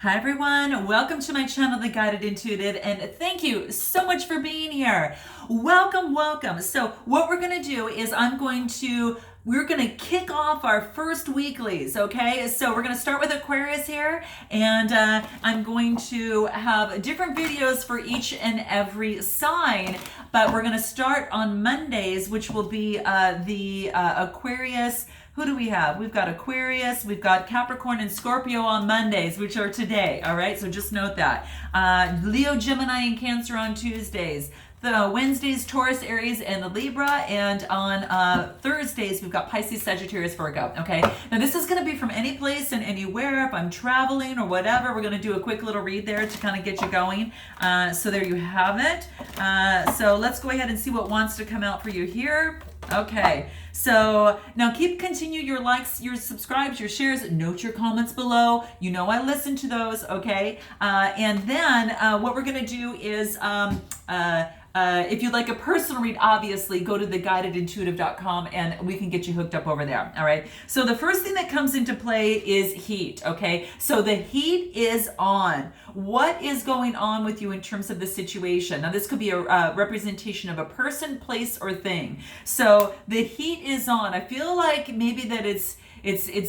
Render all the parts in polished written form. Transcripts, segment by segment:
Hi everyone, welcome to my channel, The Guided Intuitive, and thank you so much for being here. Welcome, welcome. So what we're going to do is we're going to kick off our first weeklies, okay? So we're going to start with Aquarius here, and I'm going to have different videos for each and every sign, but we're going to start on Mondays, which will be the Aquarius. Who do we have? We've got Aquarius, we've got Capricorn and Scorpio on Mondays, which are today, all right? So just note that. Leo, Gemini, and Cancer on Tuesdays. The Wednesdays, Taurus, Aries, and the Libra. And on Thursdays, we've got Pisces, Sagittarius, Virgo, okay? Now, this is going to be from any place and anywhere. If I'm traveling or whatever, we're going to do a quick little read there to kind of get you going. So there you have it. So let's go ahead and see what wants to come out for you here. Okay, so now continue your likes, your subscribes, your shares, note your comments below. You know I listen to those, okay? And then what we're going to do is if you'd like a personal read, obviously, go to theguidedintuitive.com and we can get you hooked up over there, all right? So the first thing that comes into play is heat, okay? So the heat is on. What is going on with you in terms of the situation? Now, this could be a representation of a person, place, or thing. So the heat is on. I feel like maybe that it's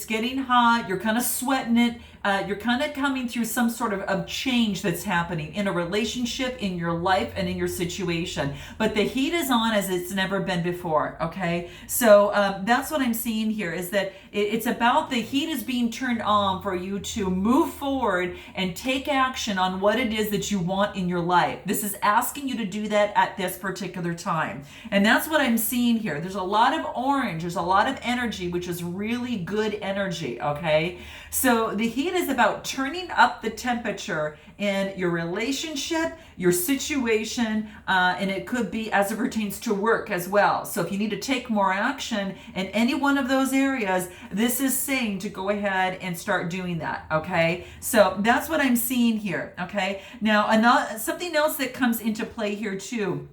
getting hot. You're kind of sweating it. You're kind of coming through some sort of change that's happening in a relationship, in your life, and in your situation. But the heat is on as it's never been before, okay? So that's what I'm seeing here, is that it's about the heat is being turned on for you to move forward and take action on what it is that you want in your life. This is asking you to do that at this particular time. And that's what I'm seeing here. There's a lot of orange. There's a lot of energy, which is really good energy, okay? So the heat is about turning up the temperature in your relationship, your situation, and it could be as it pertains to work as well. So if you need to take more action in any one of those areas, this is saying to go ahead and start doing that, okay? So that's what I'm seeing here, okay? Now, something else that comes into play here too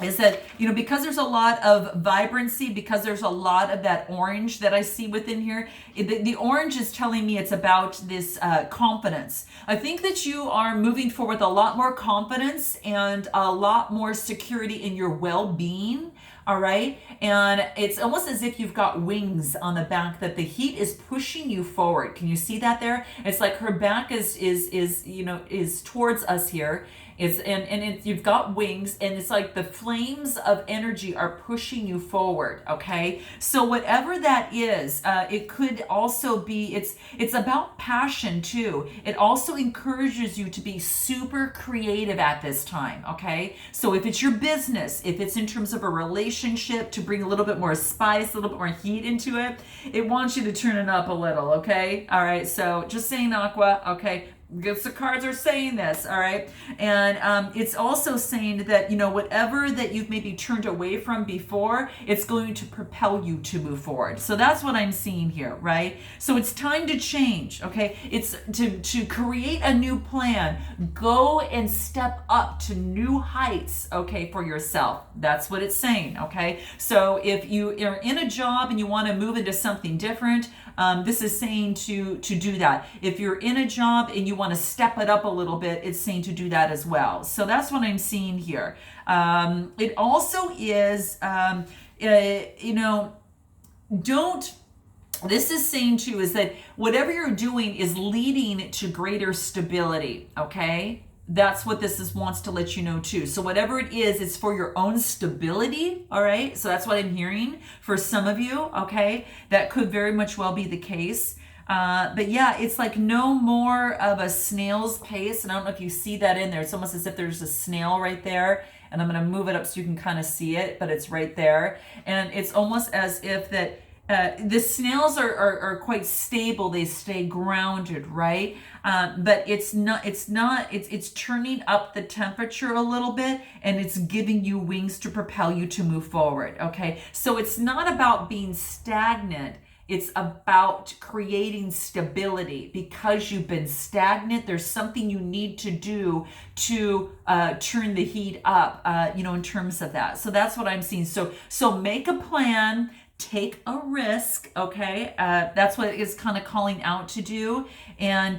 is that, you know, because there's a lot of vibrancy, because there's a lot of that orange that I see within here, the orange is telling me it's about this confidence. I think that you are moving forward with a lot more confidence and a lot more security in your well-being. All right. And it's almost as if you've got wings on the back, that the heat is pushing you forward. Can you see that there? It's like her back is towards us here. You've got wings, and it's like the flames of energy are pushing you forward. Okay. So whatever that is, it could also be, it's about passion too. It also encourages you to be super creative at this time. Okay. So if it's your business, if it's in terms of a relationship, to bring a little bit more spice, a little bit more heat into it, it wants you to turn it up a little. Okay. All right. So just saying, Aqua. Okay. Because the cards are saying this, all right? And it's also saying that, you know, whatever that you've maybe turned away from before, it's going to propel you to move forward. So that's what I'm seeing here, right? So it's time to change, okay? It's to create a new plan. Go and step up to new heights, okay, for yourself. That's what it's saying, okay? So if you are in a job and you want to move into something different, this is saying to do that. If you're in a job and you want to step it up a little bit, it's saying to do that as well. So that's what I'm seeing here. It also is, this is saying too, is that whatever you're doing is leading to greater stability, okay? That's what this wants to let you know too. So whatever it is, it's for your own stability, all right? So that's what I'm hearing for some of you, okay? That could very much well be the case. But yeah, it's like no more of a snail's pace. And I don't know if you see that in there. It's almost as if there's a snail right there. And I'm going to move it up so you can kind of see it, but it's right there. And it's almost as if that the snails are quite stable. They stay grounded, right? But it's turning up the temperature a little bit, and it's giving you wings to propel you to move forward. Okay. So it's not about being stagnant. It's about creating stability. Because you've been stagnant, there's something you need to do to turn the heat up, in terms of that. So that's what I'm seeing. So make a plan, take a risk, okay? That's what it's kind of calling out to do. And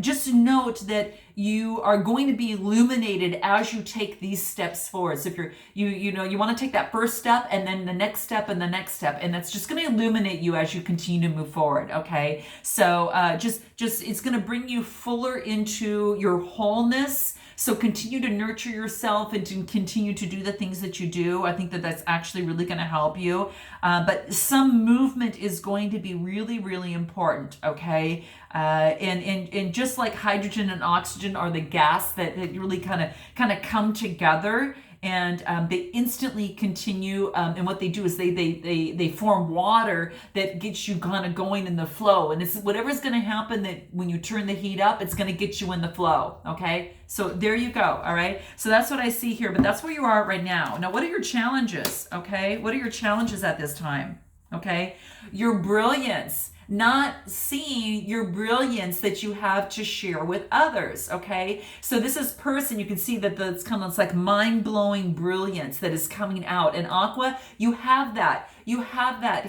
just note that you are going to be illuminated as you take these steps forward. So if you want to take that first step and then the next step and the next step, and that's just going to illuminate you as you continue to move forward. Okay. So just it's going to bring you fuller into your wholeness. So continue to nurture yourself and to continue to do the things that you do. I think that that's actually really going to help you. But some movement is going to be really, really important. Okay. And just like hydrogen and oxygen are the gas that really kind of come together, and they instantly continue. And what they do is they form water that gets you kind of going in the flow. And it's whatever's going to happen, that when you turn the heat up, it's going to get you in the flow. Okay. So there you go. All right. So that's what I see here, but that's where you are right now. Now, what are your challenges? Okay. What are your challenges at this time? Okay. Your brilliance. Not seeing your brilliance that you have to share with others. Okay, so this is person, you can see that that's kind of, it's like mind-blowing brilliance that is coming out. And Aqua, you have that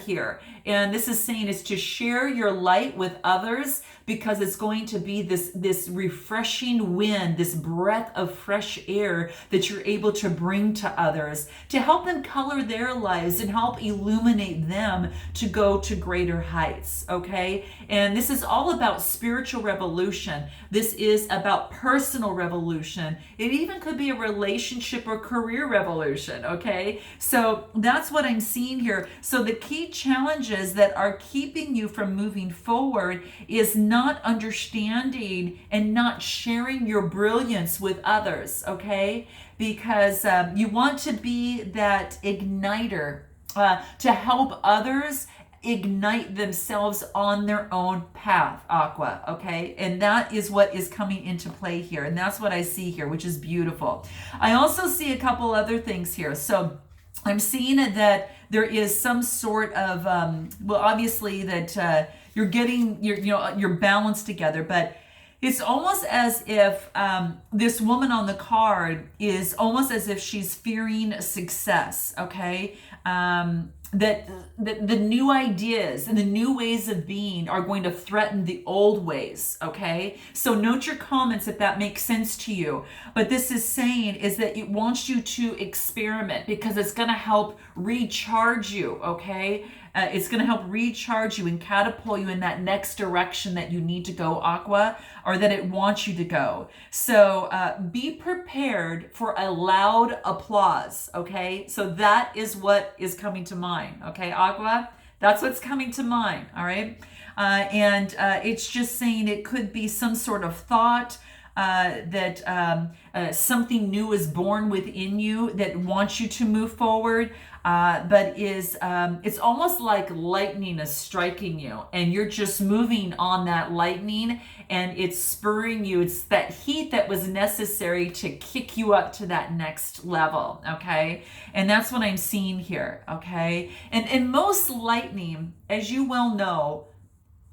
here. And this is saying is to share your light with others, because it's going to be this refreshing wind, this breath of fresh air that you're able to bring to others, to help them color their lives and help illuminate them to go to greater heights. Okay, and this is all about spiritual revolution. This is about personal revolution. It even could be a relationship or career revolution. Okay, so that's what I'm seeing here. So the key challenges that are keeping you from moving forward is not understanding and not sharing your brilliance with others. Okay, because you want to be that igniter to help others ignite themselves on their own path, Aqua. Okay, and that is what is coming into play here, and that's what I see here, which is beautiful. I also see a couple other things here. So I'm seeing that there is some sort of well, obviously that you're getting your balance together, but it's almost as if this woman on the card is almost as if she's fearing success. Okay, that the new ideas and the new ways of being are going to threaten the old ways. Okay, so note your comments if that makes sense to you. But this is saying is that it wants you to experiment, because it's going to help recharge you. Okay, it's going to help recharge you and catapult you in that next direction that you need to go, Aqua, or that it wants you to go. So be prepared for a loud applause. Okay, so that is what is coming to mind. Okay, Aqua, that's what's coming to mind. All right, and it's just saying it could be some sort of thought that something new is born within you that wants you to move forward. But it's almost like lightning is striking you, and you're just moving on that lightning, and it's spurring you. It's that heat that was necessary to kick you up to that next level. Okay, and that's what I'm seeing here. Okay, and most lightning, as you well know,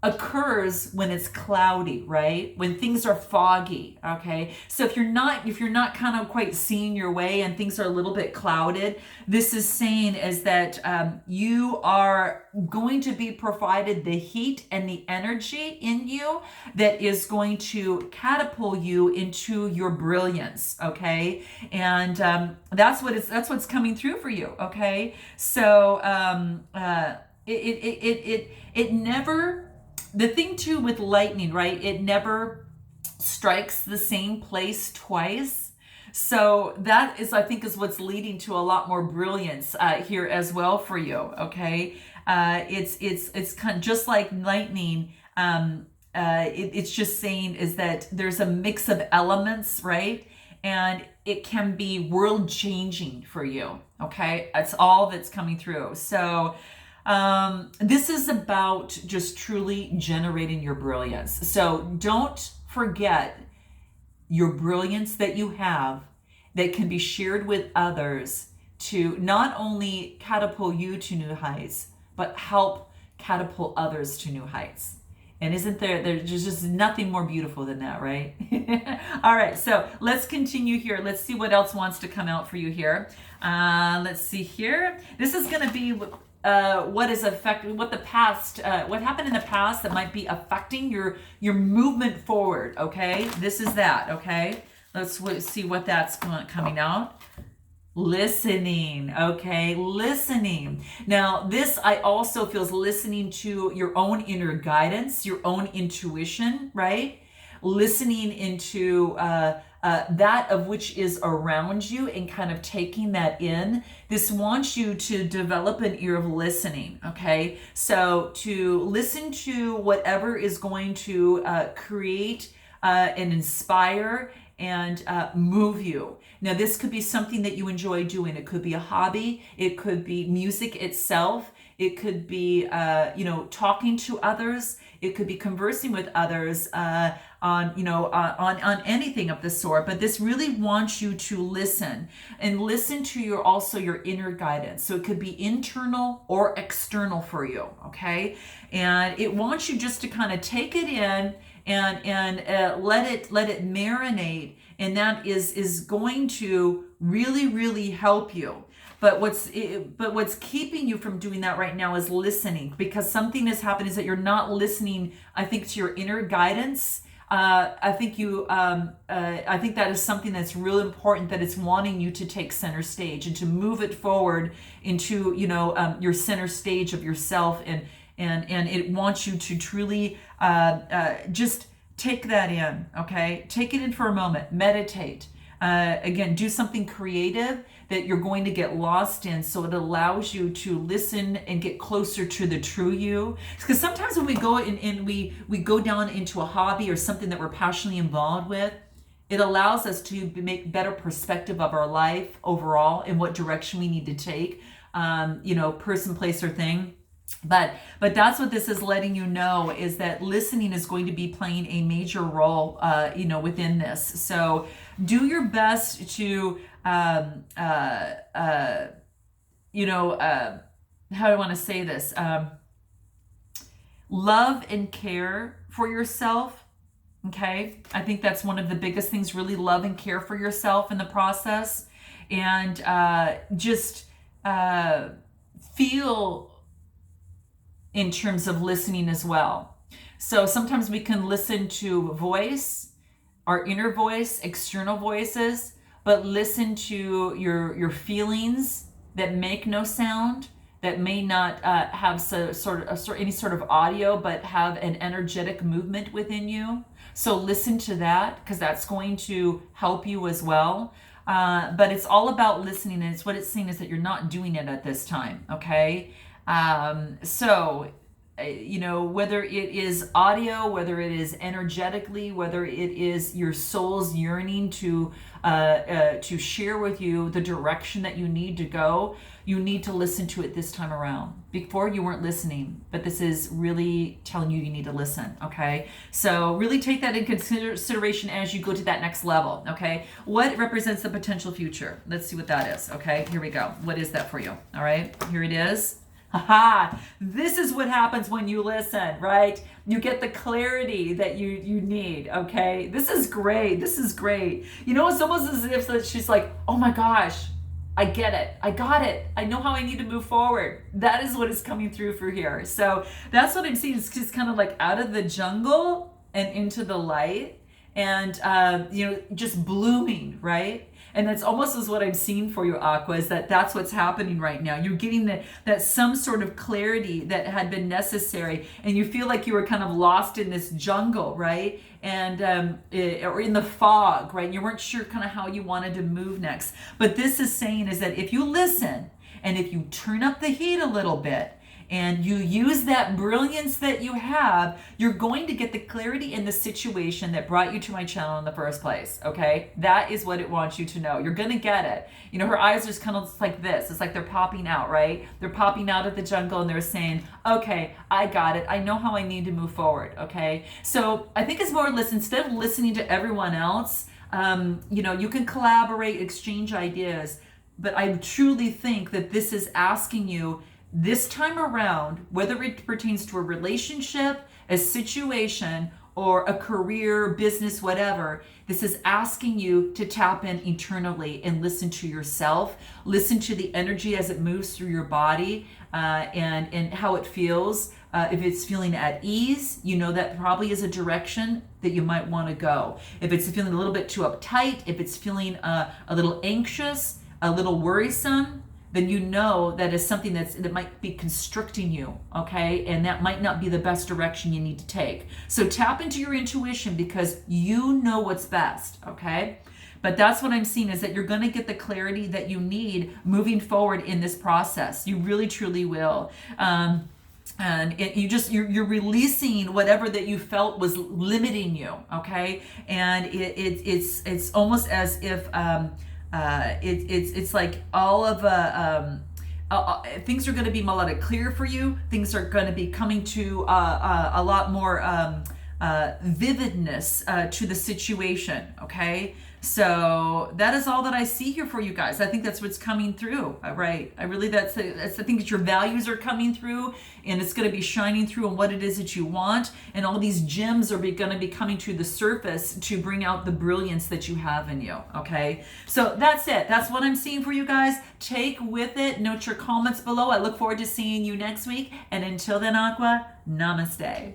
occurs when it's cloudy, right? When things are foggy. Okay, so if you're not kind of quite seeing your way and things are a little bit clouded, this is saying is that you are going to be provided the heat and the energy in you that is going to catapult you into your brilliance. Okay, and that's what's coming through for you. Okay, so it never. The thing too with lightning, right? It never strikes the same place twice. So that is, I think, is what's leading to a lot more brilliance here as well for you. Okay, it's kind of just like lightning. It's just saying is that there's a mix of elements, right? And it can be world changing for you. Okay, that's all that's coming through. So. This is about just truly generating your brilliance. So don't forget your brilliance that you have that can be shared with others to not only catapult you to new heights, but help catapult others to new heights. And isn't there's just nothing more beautiful than that, right? All right, so let's continue here. Let's see what else wants to come out for you here. Let's see here. This is going to be what is affecting, what happened in the past that might be affecting your movement forward. Okay, this is that. Okay, let's see what that's coming out. Listening. Okay, listening. Now this, I also feels listening to your own inner guidance, your own intuition, right? Listening into that of which is around you and kind of taking that in. This wants you to develop an ear of listening, okay? So to listen to whatever is going to create and inspire and move you. Now, this could be something that you enjoy doing. It could be a hobby. It could be music itself. It could be, talking to others. It could be conversing with others on anything of the sort. But this really wants you to listen and listen to your inner guidance. So it could be internal or external for you, okay? And it wants you just to kind of take it in and let it marinate, and that is going to really, really help you. But what's keeping you from doing that right now is listening, because something has happened is that you're not listening, I think, to your inner guidance. I think that is something that's real important, that it's wanting you to take center stage and to move it forward into, your center stage of yourself, and it wants you to truly just take that in, okay? Take it in for a moment, meditate. Again, do something creative that you're going to get lost in, so it allows you to listen and get closer to the true you. Because sometimes when we go and we go down into a hobby or something that we're passionately involved with, it allows us to make better perspective of our life overall and what direction we need to take, person, place, or thing. But that's what this is letting you know, is that listening is going to be playing a major role, within this. So do your best to, how do I want to say this? Love and care for yourself. Okay. I think that's one of the biggest things, really love and care for yourself in the process, and just feel in terms of listening as well. So sometimes we can listen to voice, our inner voice, external voices, but listen to your feelings that make no sound, that may not have any sort of audio, but have an energetic movement within you. So listen to that, because that's going to help you as well. But it's all about listening, and it's what it's saying is that you're not doing it at this time, okay? Whether it is audio, whether it is energetically, whether it is your soul's yearning to share with you the direction that you need to go, you need to listen to it this time around. Before, you weren't listening, but this is really telling you need to listen, okay? So really take that in consideration as you go to that next level, okay? What represents the potential future? Let's see what that is, okay? Here we go. What is that for you? All right, here it is. Haha, this is what happens when you listen, right? You get the clarity that you need, okay? This is great. This is great. It's almost as if she's like, oh my gosh, I get it. I got it. I know how I need to move forward. That is what is coming through for here. So that's what I'm seeing. It's just kind of like out of the jungle and into the light, and, just blooming, right? And that's almost as what I'm seeing for you, Aqua, is that's what's happening right now. You're getting that some sort of clarity that had been necessary, and you feel like you were kind of lost in this jungle, right? And or in the fog, right? You weren't sure kind of how you wanted to move next. But this is saying is that if you listen, and if you turn up the heat a little bit, and you use that brilliance that you have, you're going to get the clarity in the situation that brought you to my channel in the first place, okay? That is what it wants you to know. You're going to get it. Her eyes are just kind of like this. It's like they're popping out, right? They're popping out of the jungle, and they're saying, okay, I got it. I know how I need to move forward, okay? So I think it's more instead of listening to everyone else, you can collaborate, exchange ideas, but I truly think that this is asking you, this time around, whether it pertains to a relationship, a situation, or a career, business, whatever. This is asking you to tap in eternally and listen to yourself, listen to the energy as it moves through your body, and how it feels. If it's feeling at ease, you know that probably is a direction that you might want to go. If it's feeling a little bit too uptight, if it's feeling a little anxious, a little worrisome, then you know that is something that might be constricting you, okay? And that might not be the best direction you need to take. So tap into your intuition because you know what's best, okay? But that's what I'm seeing, is that you're going to get the clarity that you need moving forward in this process. You really, truly will. And you're releasing whatever that you felt was limiting you, okay? And it's almost as if it's like all of things are going to be a lot clearer for you. Things are going to be coming to a lot more vividness to the situation, okay? So that is all that I see here for you guys. I think that's what's coming through, right? I think that your values are coming through, and it's going to be shining through on what it is that you want, and all these gems are going to be coming to the surface to bring out the brilliance that you have in you, okay? So that's it. That's what I'm seeing for you guys. Take with it. Note your comments below. I look forward to seeing you next week, and until then, Aqua, namaste.